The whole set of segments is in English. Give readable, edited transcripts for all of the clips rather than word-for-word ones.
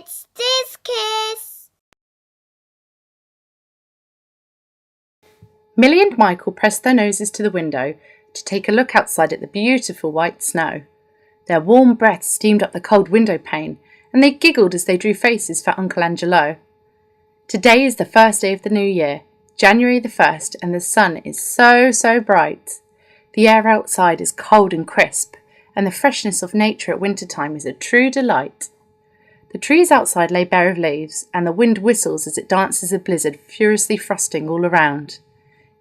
It's this kiss. Millie and Michael pressed their noses to the window to take a look outside at the beautiful white snow. Their warm breath steamed up the cold window pane, and they giggled as they drew faces for Uncle Angelo. Today is the first day of the new year, January the 1st, and the sun is so bright. The air outside is cold and crisp, and the freshness of nature at winter time is a true delight. The trees outside lay bare of leaves, and the wind whistles as it dances a blizzard, furiously frosting all around.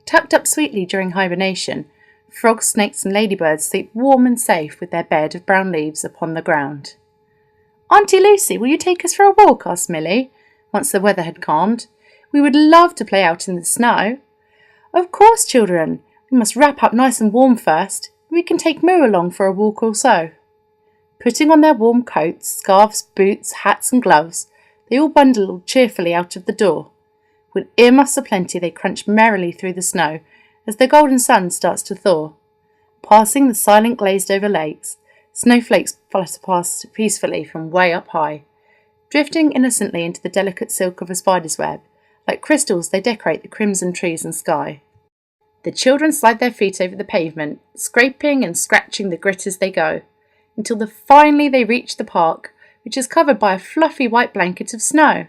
Tucked up sweetly during hibernation, frogs, snakes and ladybirds sleep warm and safe with their bed of brown leaves upon the ground. "Auntie Lucy, will you take us for a walk?" asked Millie, once the weather had calmed. "We would love to play out in the snow." "Of course, children. We must wrap up nice and warm first. We can take Moo along for a walk or so." Putting on their warm coats, scarves, boots, hats and gloves, they all bundled cheerfully out of the door. With earmuffs aplenty, they crunched merrily through the snow as the golden sun starts to thaw. Passing the silent glazed-over lakes, snowflakes flutter past peacefully from way up high. Drifting innocently into the delicate silk of a spider's web, like crystals they decorate the crimson trees and sky. The children slide their feet over the pavement, scraping and scratching the grit as they go, until finally they reach the park, which is covered by a fluffy white blanket of snow.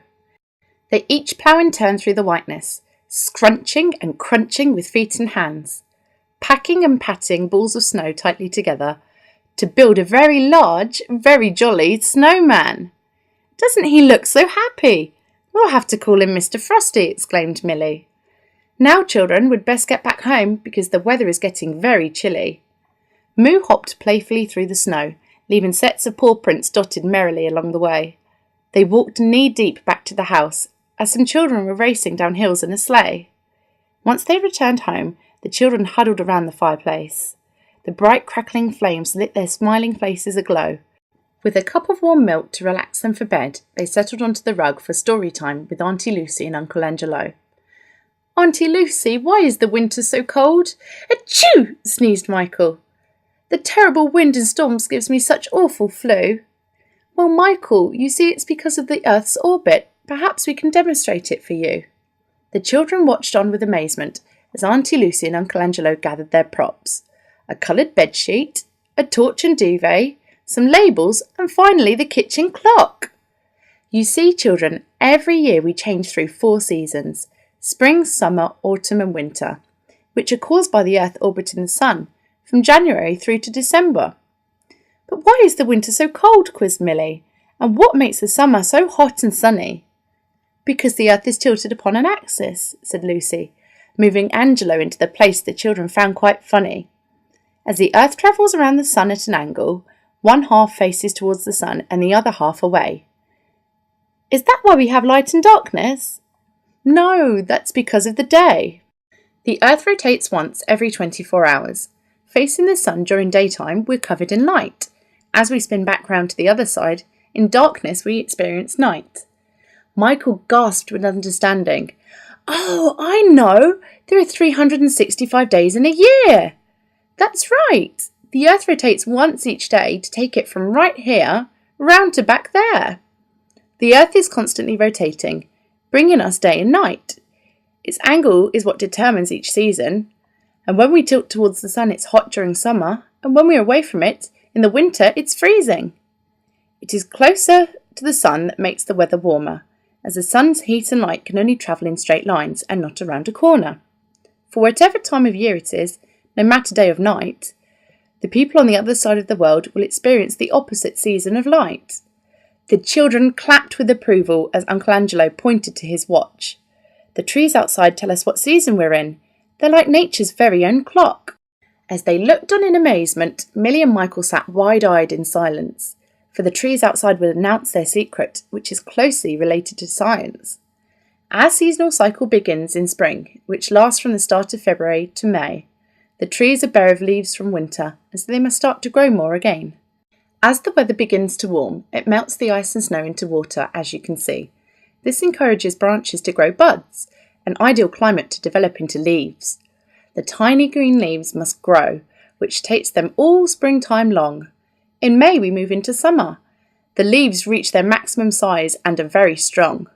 They each plough in turn through the whiteness, scrunching and crunching with feet and hands, packing and patting balls of snow tightly together to build a very large, very jolly snowman. "Doesn't he look so happy? We'll have to call him Mr. Frosty," exclaimed Millie. "Now, children, we'd best get back home because the weather is getting very chilly." Moo hopped playfully through the snow, leaving sets of paw prints dotted merrily along the way. They walked knee-deep back to the house, as some children were racing down hills in a sleigh. Once they returned home, the children huddled around the fireplace. The bright crackling flames lit their smiling faces aglow. With a cup of warm milk to relax them for bed, they settled onto the rug for story time with Auntie Lucy and Uncle Angelo. "Auntie Lucy, why is the winter so cold?" "Achoo!" sneezed Michael. "The terrible wind and storms gives me such awful flu." "Well, Michael, you see it's because of the Earth's orbit. Perhaps we can demonstrate it for you." The children watched on with amazement as Auntie Lucy and Uncle Angelo gathered their props. A coloured bedsheet, a torch and duvet, some labels, and finally the kitchen clock. You see, children, every year we change through 4 seasons: spring, summer, autumn and winter, which are caused by the Earth orbiting the sun, from January through to December. "But why is the winter so cold?" quizzed Millie. "And what makes the summer so hot and sunny?" "Because the Earth is tilted upon an axis," said Lucy, moving Angelo into the place the children found quite funny. "As the Earth travels around the sun at an angle, one half faces towards the sun and the other half away." "Is that why we have light and darkness?" "No, that's because of the day. The Earth rotates once every 24 hours. Facing the sun during daytime, we're covered in light. As we spin back round to the other side, in darkness we experience night." Michael gasped with understanding. "Oh, I know! There are 365 days in a year!" "That's right! The Earth rotates once each day to take it from right here round to back there. The Earth is constantly rotating, bringing us day and night. Its angle is what determines each season. And when we tilt towards the sun, it's hot during summer, and when we're away from it, in the winter, it's freezing. It is closer to the sun that makes the weather warmer, as the sun's heat and light can only travel in straight lines and not around a corner. For whatever time of year it is, no matter day or night, the people on the other side of the world will experience the opposite season of light." The children clapped with approval as Uncle Angelo pointed to his watch. "The trees outside tell us what season we're in. They're like nature's very own clock." As they looked on in amazement, Millie and Michael sat wide-eyed in silence, for the trees outside would announce their secret, which is closely related to science. Our seasonal cycle begins in spring, which lasts from the start of February to May. The trees are bare of leaves from winter, and so they must start to grow more again. As the weather begins to warm, it melts the ice and snow into water, as you can see. This encourages branches to grow buds, an ideal climate to develop into leaves. The tiny green leaves must grow, which takes them all springtime long. In May we move into summer. The leaves reach their maximum size and are very strong.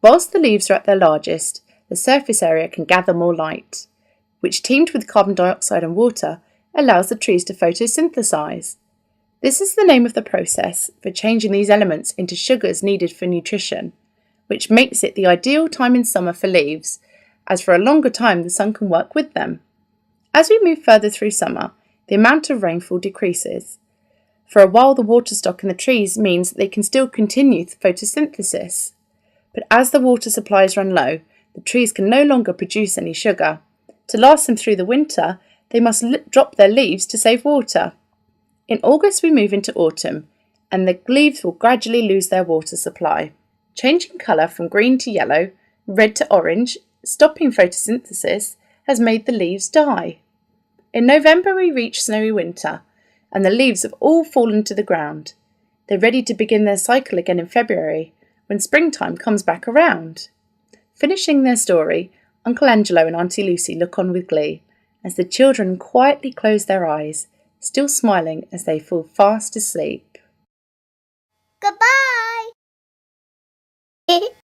Whilst the leaves are at their largest, the surface area can gather more light, which teamed with carbon dioxide and water allows the trees to photosynthesize. This is the name of the process for changing these elements into sugars needed for nutrition, which makes it the ideal time in summer for leaves, as for a longer time the sun can work with them. As we move further through summer, the amount of rainfall decreases. For a while the water stock in the trees means that they can still continue photosynthesis. But as the water supplies run low, the trees can no longer produce any sugar. To last them through the winter, they must drop their leaves to save water. In August we move into autumn, and the leaves will gradually lose their water supply. Changing colour from green to yellow, red to orange, stopping photosynthesis, has made the leaves die. In November we reach snowy winter, and the leaves have all fallen to the ground. They're ready to begin their cycle again in February, when springtime comes back around. Finishing their story, Uncle Angelo and Auntie Lucy look on with glee, as the children quietly close their eyes, still smiling as they fall fast asleep. Goodbye.